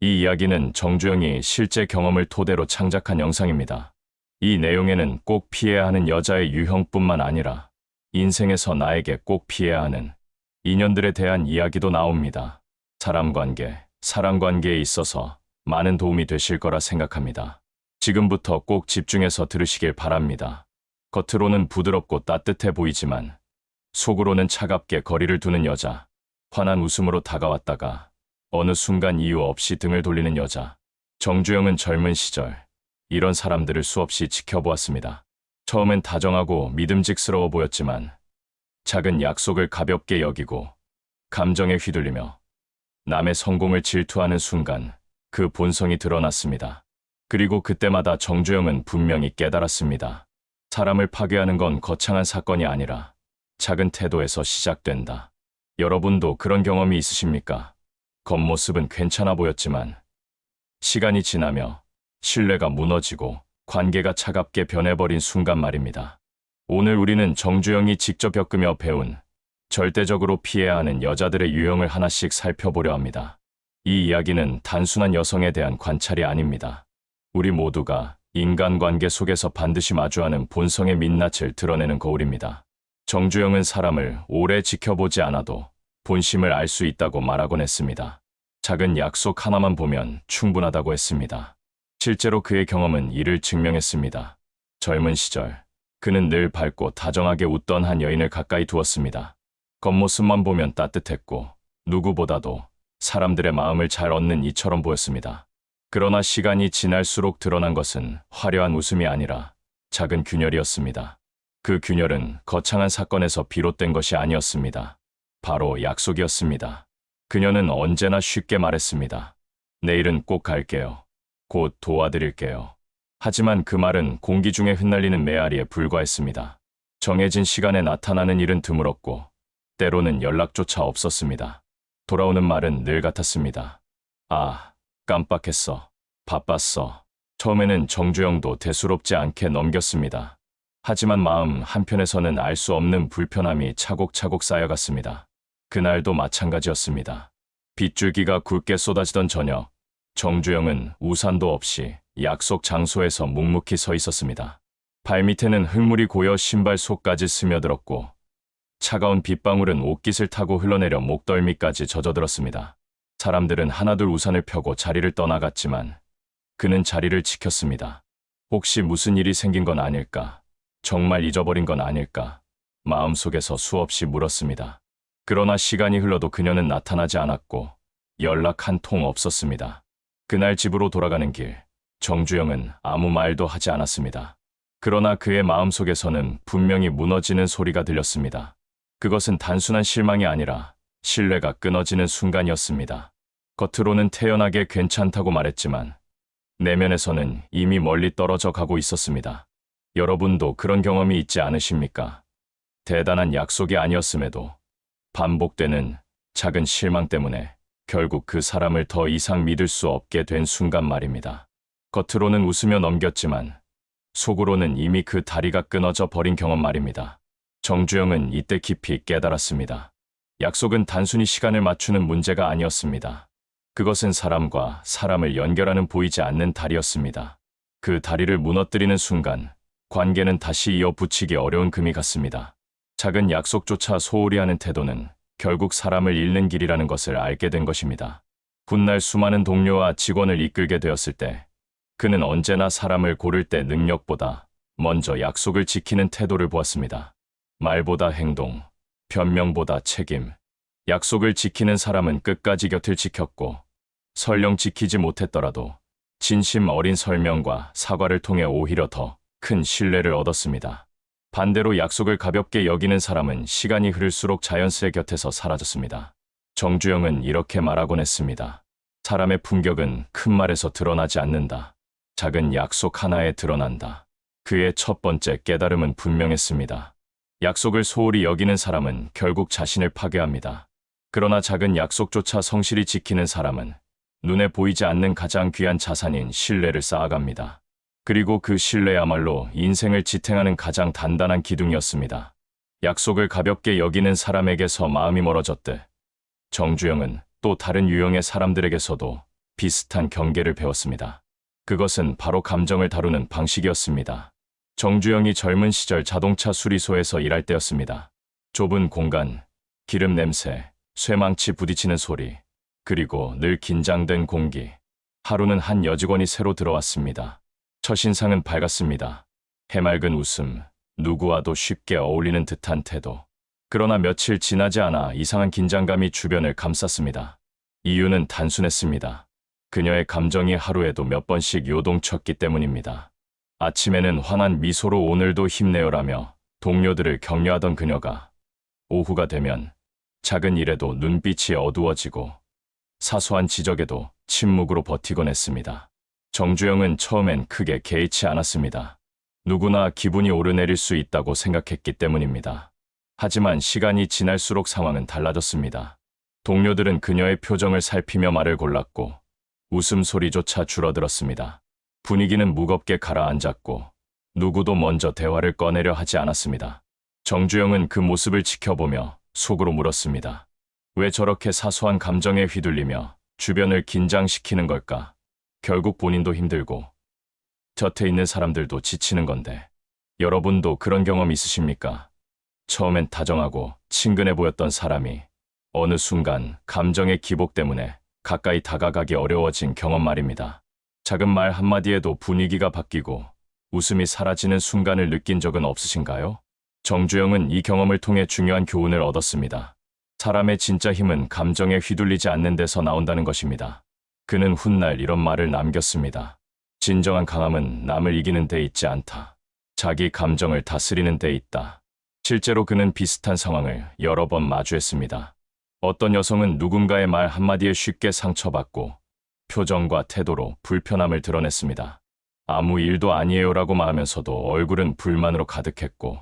이 이야기는 정주영이 실제 경험을 토대로 창작한 영상입니다. 이 내용에는 꼭 피해야 하는 여자의 유형뿐만 아니라 인생에서 나에게 꼭 피해야 하는 인연들에 대한 이야기도 나옵니다. 사람 관계, 사랑 관계에 있어서 많은 도움이 되실 거라 생각합니다. 지금부터 꼭 집중해서 들으시길 바랍니다. 겉으로는 부드럽고 따뜻해 보이지만 속으로는 차갑게 거리를 두는 여자, 환한 웃음으로 다가왔다가 어느 순간 이유 없이 등을 돌리는 여자. 정주영은 젊은 시절 이런 사람들을 수없이 지켜보았습니다. 처음엔 다정하고 믿음직스러워 보였지만 작은 약속을 가볍게 여기고 감정에 휘둘리며 남의 성공을 질투하는 순간 그 본성이 드러났습니다. 그리고 그때마다 정주영은 분명히 깨달았습니다. 사람을 파괴하는 건 거창한 사건이 아니라 작은 태도에서 시작된다. 여러분도 그런 경험이 있으십니까? 겉모습은 괜찮아 보였지만 시간이 지나며 신뢰가 무너지고 관계가 차갑게 변해버린 순간 말입니다. 오늘 우리는 정주영이 직접 겪으며 배운 절대적으로 피해야 하는 여자들의 유형을 하나씩 살펴보려 합니다. 이 이야기는 단순한 여성에 대한 관찰이 아닙니다. 우리 모두가 인간관계 속에서 반드시 마주하는 본성의 민낯을 드러내는 거울입니다. 정주영은 사람을 오래 지켜보지 않아도 본심을 알 수 있다고 말하곤 했습니다. 작은 약속 하나만 보면 충분하다고 했습니다. 실제로 그의 경험은 이를 증명했습니다. 젊은 시절, 그는 늘 밝고 다정하게 웃던 한 여인을 가까이 두었습니다. 겉모습만 보면 따뜻했고 누구보다도 사람들의 마음을 잘 얻는 이처럼 보였습니다. 그러나 시간이 지날수록 드러난 것은 화려한 웃음이 아니라 작은 균열이었습니다. 그 균열은 거창한 사건에서 비롯된 것이 아니었습니다. 바로 약속이었습니다. 그녀는 언제나 쉽게 말했습니다. 내일은 꼭 갈게요. 곧 도와드릴게요. 하지만 그 말은 공기 중에 흩날리는 메아리에 불과했습니다. 정해진 시간에 나타나는 일은 드물었고 때로는 연락조차 없었습니다. 돌아오는 말은 늘 같았습니다. 아, 깜빡했어. 바빴어. 처음에는 정주영도 대수롭지 않게 넘겼습니다. 하지만 마음 한편에서는 알 수 없는 불편함이 차곡차곡 쌓여갔습니다. 그날도 마찬가지였습니다. 빗줄기가 굵게 쏟아지던 저녁, 정주영은 우산도 없이 약속 장소에서 묵묵히 서 있었습니다. 발밑에는 흙물이 고여 신발 속까지 스며들었고 차가운 빗방울은 옷깃을 타고 흘러내려 목덜미까지 젖어들었습니다. 사람들은 하나둘 우산을 펴고 자리를 떠나갔지만 그는 자리를 지켰습니다. 혹시 무슨 일이 생긴 건 아닐까? 정말 잊어버린 건 아닐까? 마음속에서 수없이 물었습니다. 그러나 시간이 흘러도 그녀는 나타나지 않았고 연락 한 통 없었습니다. 그날 집으로 돌아가는 길, 정주영은 아무 말도 하지 않았습니다. 그러나 그의 마음속에서는 분명히 무너지는 소리가 들렸습니다. 그것은 단순한 실망이 아니라 신뢰가 끊어지는 순간이었습니다. 겉으로는 태연하게 괜찮다고 말했지만 내면에서는 이미 멀리 떨어져 가고 있었습니다. 여러분도 그런 경험이 있지 않으십니까? 대단한 약속이 아니었음에도 반복되는 작은 실망 때문에 결국 그 사람을 더 이상 믿을 수 없게 된 순간 말입니다. 겉으로는 웃으며 넘겼지만 속으로는 이미 그 다리가 끊어져 버린 경험 말입니다. 정주영은 이때 깊이 깨달았습니다. 약속은 단순히 시간을 맞추는 문제가 아니었습니다. 그것은 사람과 사람을 연결하는 보이지 않는 다리였습니다. 그 다리를 무너뜨리는 순간 관계는 다시 이어붙이기 어려운 금이 갔습니다. 작은 약속조차 소홀히 하는 태도는 결국 사람을 잃는 길이라는 것을 알게 된 것입니다. 훗날 수많은 동료와 직원을 이끌게 되었을 때 그는 언제나 사람을 고를 때 능력보다 먼저 약속을 지키는 태도를 보았습니다. 말보다 행동, 변명보다 책임. 약속을 지키는 사람은 끝까지 곁을 지켰고 설령 지키지 못했더라도 진심 어린 설명과 사과를 통해 오히려 더 큰 신뢰를 얻었습니다. 반대로 약속을 가볍게 여기는 사람은 시간이 흐를수록 자연스레 곁에서 사라졌습니다. 정주영은 이렇게 말하곤 했습니다. 사람의 품격은 큰 말에서 드러나지 않는다. 작은 약속 하나에 드러난다. 그의 첫 번째 깨달음은 분명했습니다. 약속을 소홀히 여기는 사람은 결국 자신을 파괴합니다. 그러나 작은 약속조차 성실히 지키는 사람은 눈에 보이지 않는 가장 귀한 자산인 신뢰를 쌓아갑니다. 그리고 그 신뢰야말로 인생을 지탱하는 가장 단단한 기둥이었습니다. 약속을 가볍게 여기는 사람에게서 마음이 멀어졌듯 정주영은 또 다른 유형의 사람들에게서도 비슷한 경계를 배웠습니다. 그것은 바로 감정을 다루는 방식이었습니다. 정주영이 젊은 시절 자동차 수리소에서 일할 때였습니다. 좁은 공간, 기름 냄새, 쇠망치 부딪히는 소리, 그리고 늘 긴장된 공기. 하루는 한 여직원이 새로 들어왔습니다. 첫인상은 밝았습니다. 해맑은 웃음, 누구와도 쉽게 어울리는 듯한 태도. 그러나 며칠 지나지 않아 이상한 긴장감이 주변을 감쌌습니다. 이유는 단순했습니다. 그녀의 감정이 하루에도 몇 번씩 요동쳤기 때문입니다. 아침에는 환한 미소로 오늘도 힘내요라며 동료들을 격려하던 그녀가 오후가 되면 작은 일에도 눈빛이 어두워지고 사소한 지적에도 침묵으로 버티곤 했습니다. 정주영은 처음엔 크게 개의치 않았습니다. 누구나 기분이 오르내릴 수 있다고 생각했기 때문입니다. 하지만 시간이 지날수록 상황은 달라졌습니다. 동료들은 그녀의 표정을 살피며 말을 골랐고 웃음소리조차 줄어들었습니다. 분위기는 무겁게 가라앉았고 누구도 먼저 대화를 꺼내려 하지 않았습니다. 정주영은 그 모습을 지켜보며 속으로 물었습니다. 왜 저렇게 사소한 감정에 휘둘리며 주변을 긴장시키는 걸까? 결국 본인도 힘들고 곁에 있는 사람들도 지치는 건데. 여러분도 그런 경험 있으십니까? 처음엔 다정하고 친근해 보였던 사람이 어느 순간 감정의 기복 때문에 가까이 다가가기 어려워진 경험 말입니다. 작은 말 한마디에도 분위기가 바뀌고 웃음이 사라지는 순간을 느낀 적은 없으신가요? 정주영은 이 경험을 통해 중요한 교훈을 얻었습니다. 사람의 진짜 힘은 감정에 휘둘리지 않는 데서 나온다는 것입니다. 그는 훗날 이런 말을 남겼습니다. 진정한 강함은 남을 이기는 데 있지 않다. 자기 감정을 다스리는 데 있다. 실제로 그는 비슷한 상황을 여러 번 마주했습니다. 어떤 여성은 누군가의 말 한마디에 쉽게 상처받고 표정과 태도로 불편함을 드러냈습니다. 아무 일도 아니에요라고 말하면서도 얼굴은 불만으로 가득했고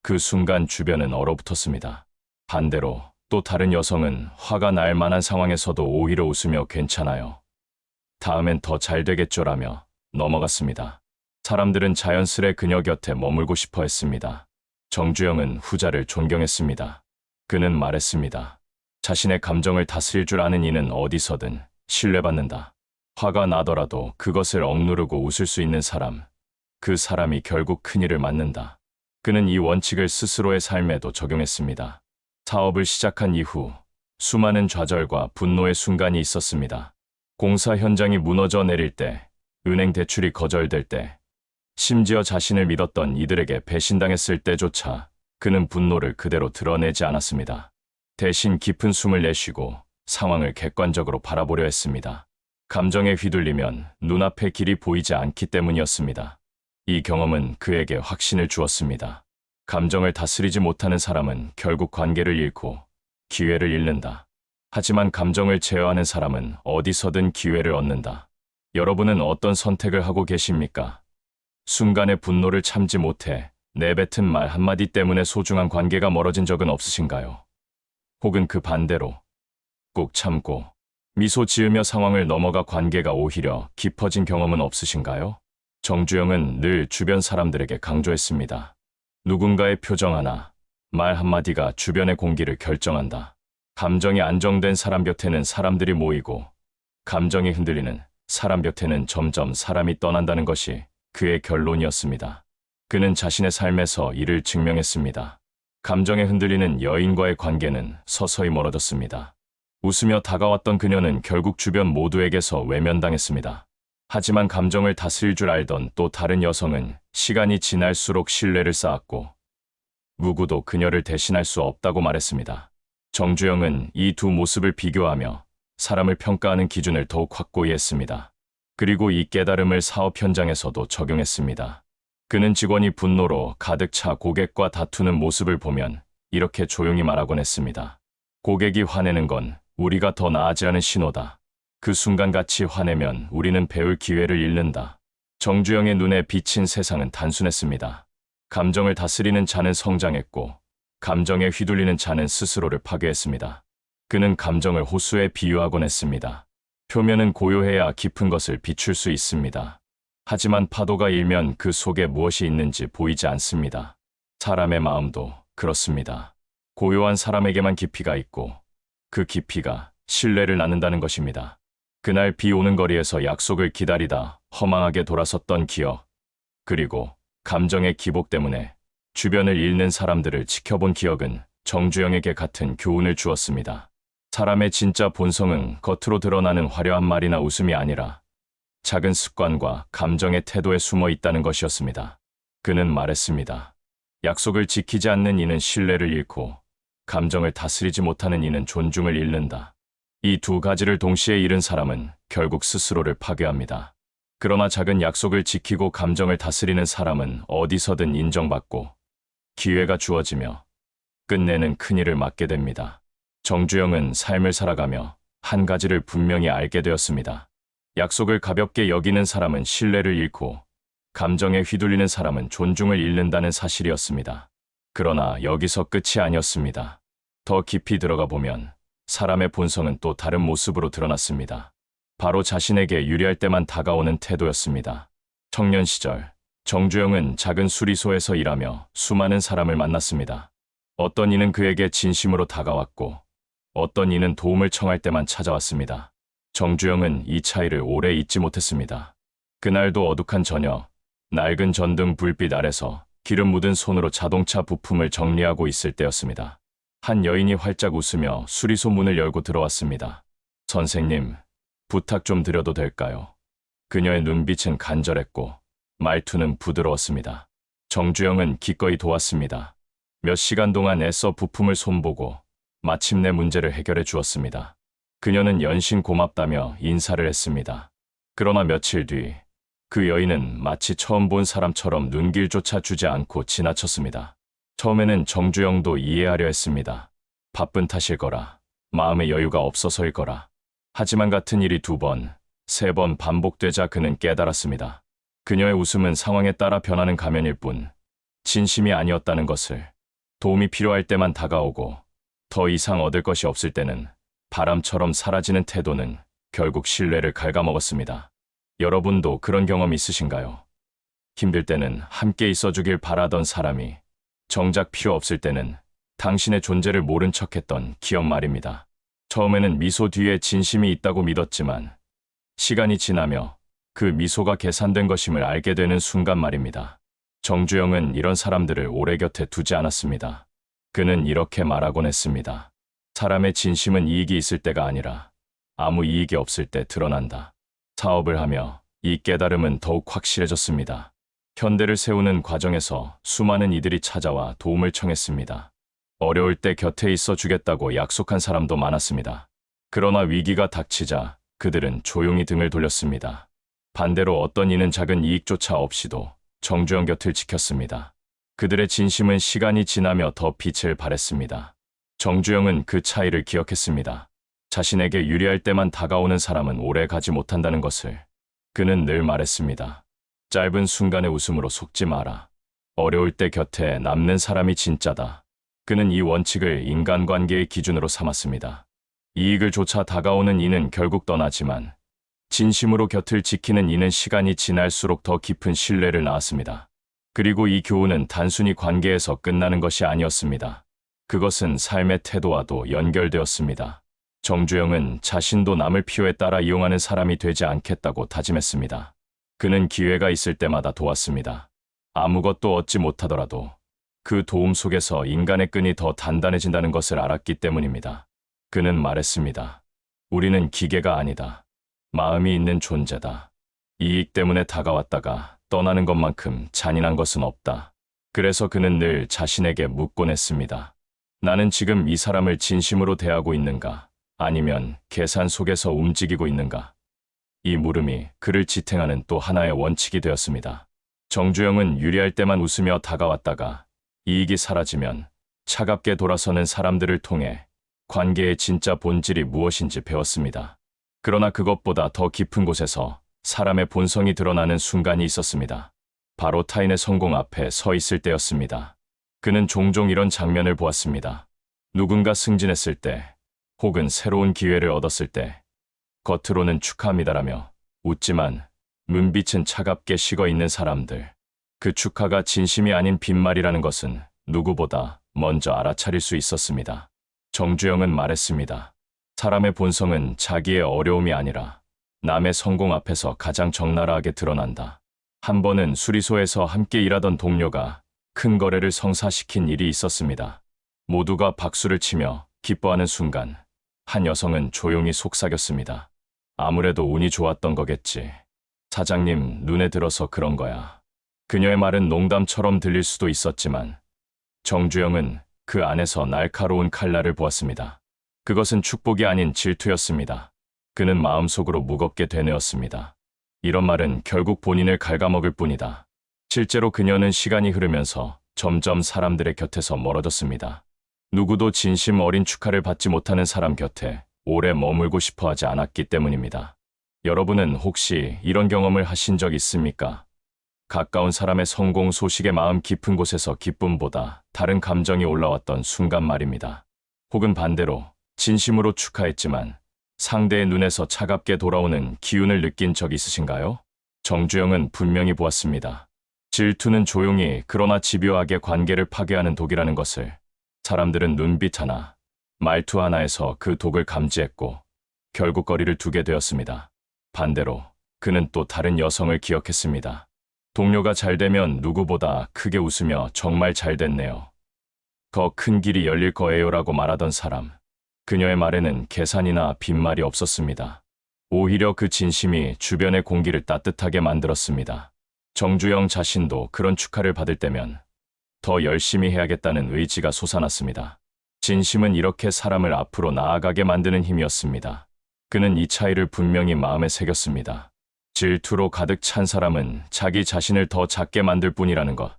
그 순간 주변은 얼어붙었습니다. 반대로 또 다른 여성은 화가 날 만한 상황에서도 오히려 웃으며 괜찮아요. 다음엔 더 잘 되겠죠라며 넘어갔습니다. 사람들은 자연스레 그녀 곁에 머물고 싶어 했습니다. 정주영은 후자를 존경했습니다. 그는 말했습니다. 자신의 감정을 다스릴 줄 아는 이는 어디서든 신뢰받는다. 화가 나더라도 그것을 억누르고 웃을 수 있는 사람, 그 사람이 결국 큰일을 맞는다. 그는 이 원칙을 스스로의 삶에도 적용했습니다. 사업을 시작한 이후 수많은 좌절과 분노의 순간이 있었습니다. 공사 현장이 무너져 내릴 때, 은행 대출이 거절될 때, 심지어 자신을 믿었던 이들에게 배신당했을 때조차 그는 분노를 그대로 드러내지 않았습니다. 대신 깊은 숨을 내쉬고 상황을 객관적으로 바라보려 했습니다. 감정에 휘둘리면 눈앞의 길이 보이지 않기 때문이었습니다. 이 경험은 그에게 확신을 주었습니다. 감정을 다스리지 못하는 사람은 결국 관계를 잃고 기회를 잃는다. 하지만 감정을 제어하는 사람은 어디서든 기회를 얻는다. 여러분은 어떤 선택을 하고 계십니까? 순간의 분노를 참지 못해 내뱉은 말 한마디 때문에 소중한 관계가 멀어진 적은 없으신가요? 혹은 그 반대로 꾹 참고 미소 지으며 상황을 넘어가 관계가 오히려 깊어진 경험은 없으신가요? 정주영은 늘 주변 사람들에게 강조했습니다. 누군가의 표정 하나, 말 한마디가 주변의 공기를 결정한다. 감정이 안정된 사람 곁에는 사람들이 모이고 감정이 흔들리는 사람 곁에는 점점 사람이 떠난다는 것이 그의 결론이었습니다. 그는 자신의 삶에서 이를 증명했습니다. 감정에 흔들리는 여인과의 관계는 서서히 멀어졌습니다. 웃으며 다가왔던 그녀는 결국 주변 모두에게서 외면당했습니다. 하지만 감정을 다스릴 줄 알던 또 다른 여성은 시간이 지날수록 신뢰를 쌓았고 누구도 그녀를 대신할 수 없다고 말했습니다. 정주영은 이 두 모습을 비교하며 사람을 평가하는 기준을 더욱 확고히 했습니다. 그리고 이 깨달음을 사업 현장에서도 적용했습니다. 그는 직원이 분노로 가득 차 고객과 다투는 모습을 보면 이렇게 조용히 말하곤 했습니다. 고객이 화내는 건 우리가 더 나아지라는 신호다. 그 순간같이 화내면 우리는 배울 기회를 잃는다. 정주영의 눈에 비친 세상은 단순했습니다. 감정을 다스리는 자는 성장했고 감정에 휘둘리는 자는 스스로를 파괴했습니다. 그는 감정을 호수에 비유하곤 했습니다. 표면은 고요해야 깊은 것을 비출 수 있습니다. 하지만 파도가 일면 그 속에 무엇이 있는지 보이지 않습니다. 사람의 마음도 그렇습니다. 고요한 사람에게만 깊이가 있고 그 깊이가 신뢰를 낳는다는 것입니다. 그날 비 오는 거리에서 약속을 기다리다 허망하게 돌아섰던 기억, 그리고 감정의 기복 때문에 주변을 잃는 사람들을 지켜본 기억은 정주영에게 같은 교훈을 주었습니다. 사람의 진짜 본성은 겉으로 드러나는 화려한 말이나 웃음이 아니라 작은 습관과 감정의 태도에 숨어 있다는 것이었습니다. 그는 말했습니다. 약속을 지키지 않는 이는 신뢰를 잃고 감정을 다스리지 못하는 이는 존중을 잃는다. 이 두 가지를 동시에 잃은 사람은 결국 스스로를 파괴합니다. 그러나 작은 약속을 지키고 감정을 다스리는 사람은 어디서든 인정받고 기회가 주어지며 끝내는 큰일을 맡게 됩니다. 정주영은 삶을 살아가며 한 가지를 분명히 알게 되었습니다. 약속을 가볍게 여기는 사람은 신뢰를 잃고 감정에 휘둘리는 사람은 존중을 잃는다는 사실이었습니다. 그러나 여기서 끝이 아니었습니다. 더 깊이 들어가 보면 사람의 본성은 또 다른 모습으로 드러났습니다. 바로 자신에게 유리할 때만 다가오는 태도였습니다. 청년 시절, 정주영은 작은 수리소에서 일하며 수많은 사람을 만났습니다. 어떤 이는 그에게 진심으로 다가왔고, 어떤 이는 도움을 청할 때만 찾아왔습니다. 정주영은 이 차이를 오래 잊지 못했습니다. 그날도 어둑한 저녁, 낡은 전등 불빛 아래서 기름 묻은 손으로 자동차 부품을 정리하고 있을 때였습니다. 한 여인이 활짝 웃으며 수리소 문을 열고 들어왔습니다. 선생님, 부탁 좀 드려도 될까요? 그녀의 눈빛은 간절했고 말투는 부드러웠습니다. 정주영은 기꺼이 도왔습니다. 몇 시간 동안 애써 부품을 손보고 마침내 문제를 해결해 주었습니다. 그녀는 연신 고맙다며 인사를 했습니다. 그러나 며칠 뒤 그 여인은 마치 처음 본 사람처럼 눈길조차 주지 않고 지나쳤습니다. 처음에는 정주영도 이해하려 했습니다. 바쁜 탓일 거라, 마음의 여유가 없어서일 거라. 하지만 같은 일이 2번, 3번 반복되자 그는 깨달았습니다. 그녀의 웃음은 상황에 따라 변하는 가면일 뿐 진심이 아니었다는 것을. 도움이 필요할 때만 다가오고 더 이상 얻을 것이 없을 때는 바람처럼 사라지는 태도는 결국 신뢰를 갉아먹었습니다. 여러분도 그런 경험 있으신가요? 힘들 때는 함께 있어주길 바라던 사람이 정작 필요 없을 때는 당신의 존재를 모른 척했던 기억 말입니다. 처음에는 미소 뒤에 진심이 있다고 믿었지만 시간이 지나며 그 미소가 계산된 것임을 알게 되는 순간 말입니다. 정주영은 이런 사람들을 오래 곁에 두지 않았습니다. 그는 이렇게 말하곤 했습니다. 사람의 진심은 이익이 있을 때가 아니라 아무 이익이 없을 때 드러난다. 사업을 하며 이 깨달음은 더욱 확실해졌습니다. 현대를 세우는 과정에서 수많은 이들이 찾아와 도움을 청했습니다. 어려울 때 곁에 있어 주겠다고 약속한 사람도 많았습니다. 그러나 위기가 닥치자 그들은 조용히 등을 돌렸습니다. 반대로 어떤 이는 작은 이익조차 없이도 정주영 곁을 지켰습니다. 그들의 진심은 시간이 지나며 더 빛을 발했습니다. 정주영은 그 차이를 기억했습니다. 자신에게 유리할 때만 다가오는 사람은 오래 가지 못한다는 것을. 그는 늘 말했습니다. 짧은 순간의 웃음으로 속지 마라. 어려울 때 곁에 남는 사람이 진짜다. 그는 이 원칙을 인간관계의 기준으로 삼았습니다. 이익을 쫓아 다가오는 이는 결국 떠나지만 진심으로 곁을 지키는 이는 시간이 지날수록 더 깊은 신뢰를 낳았습니다. 그리고 이 교훈은 단순히 관계에서 끝나는 것이 아니었습니다. 그것은 삶의 태도와도 연결되었습니다. 정주영은 자신도 남을 필요에 따라 이용하는 사람이 되지 않겠다고 다짐했습니다. 그는 기회가 있을 때마다 도왔습니다. 아무것도 얻지 못하더라도 그 도움 속에서 인간의 끈이 더 단단해진다는 것을 알았기 때문입니다. 그는 말했습니다. 우리는 기계가 아니다. 마음이 있는 존재다. 이익 때문에 다가왔다가 떠나는 것만큼 잔인한 것은 없다. 그래서 그는 늘 자신에게 묻곤 했습니다. 나는 지금 이 사람을 진심으로 대하고 있는가? 아니면 계산 속에서 움직이고 있는가? 이 물음이 그를 지탱하는 또 하나의 원칙이 되었습니다. 정주영은 유리할 때만 웃으며 다가왔다가 이익이 사라지면 차갑게 돌아서는 사람들을 통해 관계의 진짜 본질이 무엇인지 배웠습니다. 그러나 그것보다 더 깊은 곳에서 사람의 본성이 드러나는 순간이 있었습니다. 바로 타인의 성공 앞에 서 있을 때였습니다. 그는 종종 이런 장면을 보았습니다. 누군가 승진했을 때, 혹은 새로운 기회를 얻었을 때, 겉으로는 축하합니다라며 웃지만 눈빛은 차갑게 식어 있는 사람들. 그 축하가 진심이 아닌 빈말이라는 것은 누구보다 먼저 알아차릴 수 있었습니다. 정주영은 말했습니다. 사람의 본성은 자기의 어려움이 아니라 남의 성공 앞에서 가장 적나라하게 드러난다. 한 번은 수리소에서 함께 일하던 동료가 큰 거래를 성사시킨 일이 있었습니다. 모두가 박수를 치며 기뻐하는 순간 한 여성은 조용히 속삭였습니다. 아무래도 운이 좋았던 거겠지. 사장님, 눈에 들어서 그런 거야. 그녀의 말은 농담처럼 들릴 수도 있었지만 정주영은 그 안에서 날카로운 칼날을 보았습니다. 그것은 축복이 아닌 질투였습니다. 그는 마음속으로 무겁게 되뇌었습니다. 이런 말은 결국 본인을 갉아먹을 뿐이다. 실제로 그녀는 시간이 흐르면서 점점 사람들의 곁에서 멀어졌습니다. 누구도 진심 어린 축하를 받지 못하는 사람 곁에 오래 머물고 싶어 하지 않았기 때문입니다. 여러분은 혹시 이런 경험을 하신 적 있습니까? 가까운 사람의 성공 소식에 마음 깊은 곳에서 기쁨보다 다른 감정이 올라왔던 순간 말입니다. 혹은 반대로 진심으로 축하했지만 상대의 눈에서 차갑게 돌아오는 기운을 느낀 적 있으신가요? 정주영은 분명히 보았습니다. 질투는 조용히 그러나 집요하게 관계를 파괴하는 독이라는 것을. 사람들은 눈빛 하나, 말투 하나에서 그 독을 감지했고 결국 거리를 두게 되었습니다. 반대로 그는 또 다른 여성을 기억했습니다. 동료가 잘 되면 누구보다 크게 웃으며 정말 잘 됐네요. 더 큰 길이 열릴 거예요라고 말하던 사람. 그녀의 말에는 계산이나 빈말이 없었습니다. 오히려 그 진심이 주변의 공기를 따뜻하게 만들었습니다. 정주영 자신도 그런 축하를 받을 때면 더 열심히 해야겠다는 의지가 솟아났습니다. 진심은 이렇게 사람을 앞으로 나아가게 만드는 힘이었습니다. 그는 이 차이를 분명히 마음에 새겼습니다. 질투로 가득 찬 사람은 자기 자신을 더 작게 만들 뿐이라는 것.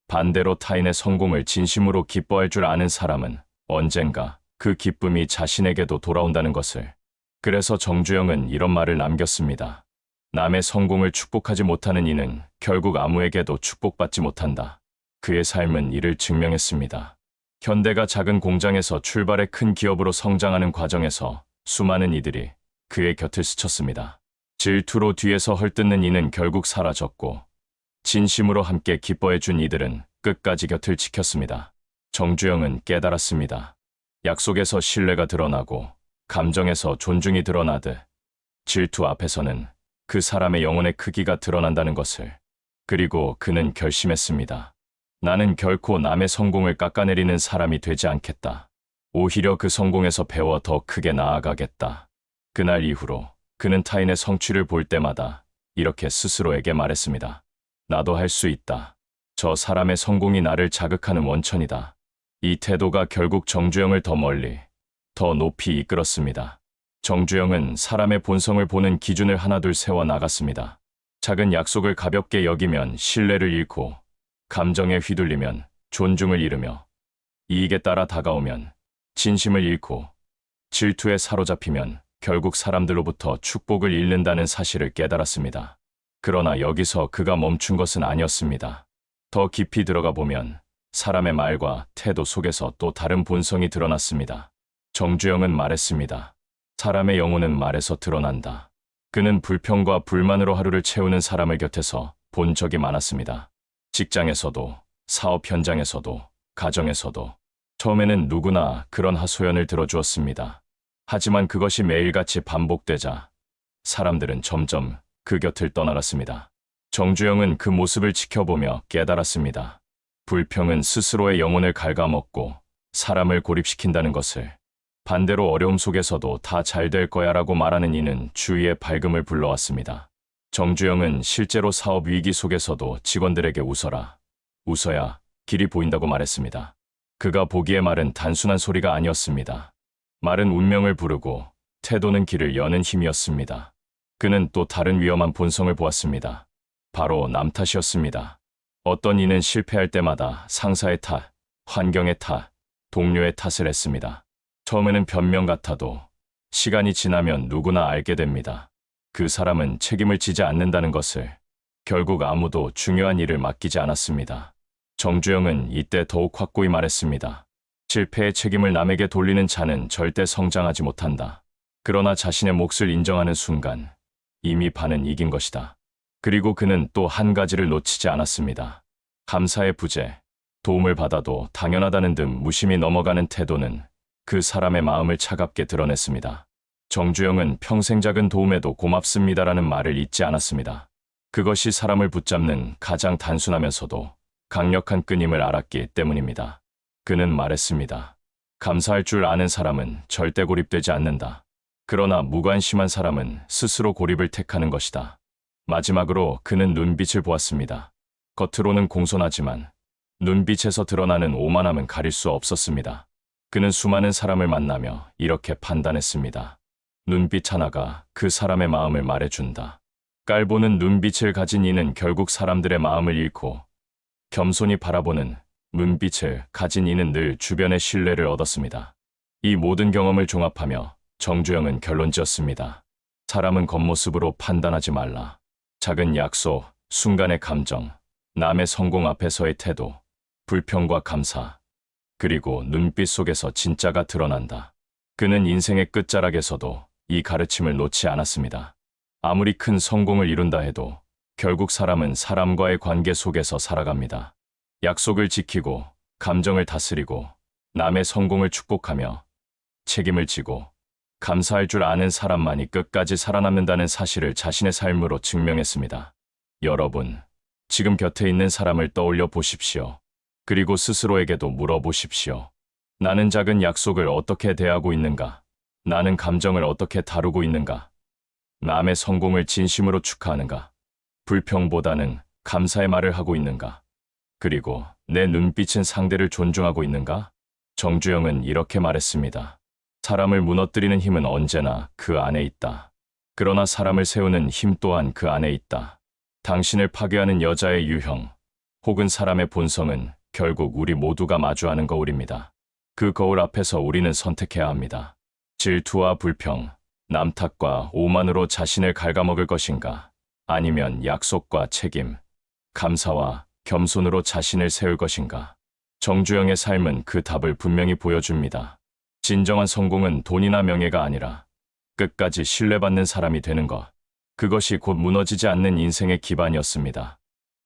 반대로 타인의 성공을 진심으로 기뻐할 줄 아는 사람은 언젠가 그 기쁨이 자신에게도 돌아온다는 것을. 그래서 정주영은 이런 말을 남겼습니다. 남의 성공을 축복하지 못하는 이는 결국 아무에게도 축복받지 못한다. 그의 삶은 이를 증명했습니다. 현대가 작은 공장에서 출발해 큰 기업으로 성장하는 과정에서 수많은 이들이 그의 곁을 스쳤습니다. 질투로 뒤에서 헐뜯는 이는 결국 사라졌고 진심으로 함께 기뻐해준 이들은 끝까지 곁을 지켰습니다. 정주영은 깨달았습니다. 약속에서 신뢰가 드러나고 감정에서 존중이 드러나듯 질투 앞에서는 그 사람의 영혼의 크기가 드러난다는 것을. 그리고 그는 결심했습니다. 나는 결코 남의 성공을 깎아내리는 사람이 되지 않겠다. 오히려 그 성공에서 배워 더 크게 나아가겠다. 그날 이후로 그는 타인의 성취를 볼 때마다 이렇게 스스로에게 말했습니다. 나도 할 수 있다. 저 사람의 성공이 나를 자극하는 원천이다. 이 태도가 결국 정주영을 더 멀리, 더 높이 이끌었습니다. 정주영은 사람의 본성을 보는 기준을 하나둘 세워 나갔습니다. 작은 약속을 가볍게 여기면 신뢰를 잃고, 감정에 휘둘리면 존중을 잃으며, 이익에 따라 다가오면 진심을 잃고, 질투에 사로잡히면 결국 사람들로부터 축복을 잃는다는 사실을 깨달았습니다. 그러나 여기서 그가 멈춘 것은 아니었습니다. 더 깊이 들어가 보면 사람의 말과 태도 속에서 또 다른 본성이 드러났습니다. 정주영은 말했습니다. 사람의 영혼은 말에서 드러난다. 그는 불평과 불만으로 하루를 채우는 사람을 곁에서 본 적이 많았습니다. 직장에서도, 사업 현장에서도, 가정에서도. 처음에는 누구나 그런 하소연을 들어주었습니다. 하지만 그것이 매일같이 반복되자 사람들은 점점 그 곁을 떠나갔습니다. 정주영은 그 모습을 지켜보며 깨달았습니다. 불평은 스스로의 영혼을 갉아먹고 사람을 고립시킨다는 것을. 반대로 어려움 속에서도 다 잘 될 거야라고 말하는 이는 주위의 밝음을 불러왔습니다. 정주영은 실제로 사업 위기 속에서도 직원들에게 웃어라. 웃어야 길이 보인다고 말했습니다. 그가 보기에 말은 단순한 소리가 아니었습니다. 말은 운명을 부르고 태도는 길을 여는 힘이었습니다. 그는 또 다른 위험한 본성을 보았습니다. 바로 남 탓이었습니다. 어떤 이는 실패할 때마다 상사의 탓, 환경의 탓, 동료의 탓을 했습니다. 처음에는 변명 같아도 시간이 지나면 누구나 알게 됩니다. 그 사람은 책임을 지지 않는다는 것을. 결국 아무도 중요한 일을 맡기지 않았습니다. 정주영은 이때 더욱 확고히 말했습니다. 실패의 책임을 남에게 돌리는 자는 절대 성장하지 못한다. 그러나 자신의 몫을 인정하는 순간 이미 반은 이긴 것이다. 그리고 그는 또 한 가지를 놓치지 않았습니다. 감사의 부재, 도움을 받아도 당연하다는 듯 무심히 넘어가는 태도는 그 사람의 마음을 차갑게 드러냈습니다. 정주영은 평생 작은 도움에도 고맙습니다라는 말을 잊지 않았습니다. 그것이 사람을 붙잡는 가장 단순하면서도 강력한 끈임을 알았기 때문입니다. 그는 말했습니다. 감사할 줄 아는 사람은 절대 고립되지 않는다. 그러나 무관심한 사람은 스스로 고립을 택하는 것이다. 마지막으로 그는 눈빛을 보았습니다. 겉으로는 공손하지만 눈빛에서 드러나는 오만함은 가릴 수 없었습니다. 그는 수많은 사람을 만나며 이렇게 판단했습니다. 눈빛 하나가 그 사람의 마음을 말해준다. 깔보는 눈빛을 가진 이는 결국 사람들의 마음을 잃고 겸손히 바라보는 눈빛을 가진 이는 늘 주변의 신뢰를 얻었습니다. 이 모든 경험을 종합하며 정주영은 결론지었습니다. 사람은 겉모습으로 판단하지 말라. 작은 약속, 순간의 감정, 남의 성공 앞에서의 태도, 불평과 감사, 그리고 눈빛 속에서 진짜가 드러난다. 그는 인생의 끝자락에서도 이 가르침을 놓지 않았습니다. 아무리 큰 성공을 이룬다 해도 결국 사람은 사람과의 관계 속에서 살아갑니다. 약속을 지키고 감정을 다스리고 남의 성공을 축복하며 책임을 지고 감사할 줄 아는 사람만이 끝까지 살아남는다는 사실을 자신의 삶으로 증명했습니다. 여러분, 지금 곁에 있는 사람을 떠올려 보십시오. 그리고 스스로에게도 물어보십시오. 나는 작은 약속을 어떻게 대하고 있는가? 나는 감정을 어떻게 다루고 있는가? 남의 성공을 진심으로 축하하는가? 불평보다는 감사의 말을 하고 있는가? 그리고 내 눈빛은 상대를 존중하고 있는가? 정주영은 이렇게 말했습니다. 사람을 무너뜨리는 힘은 언제나 그 안에 있다. 그러나 사람을 세우는 힘 또한 그 안에 있다. 당신을 파괴하는 여자의 유형, 혹은 사람의 본성은 결국 우리 모두가 마주하는 거울입니다. 그 거울 앞에서 우리는 선택해야 합니다. 질투와 불평, 남탓과 오만으로 자신을 갉아먹을 것인가? 아니면 약속과 책임, 감사와 겸손으로 자신을 세울 것인가? 정주영의 삶은 그 답을 분명히 보여줍니다. 진정한 성공은 돈이나 명예가 아니라 끝까지 신뢰받는 사람이 되는 것. 그것이 곧 무너지지 않는 인생의 기반이었습니다.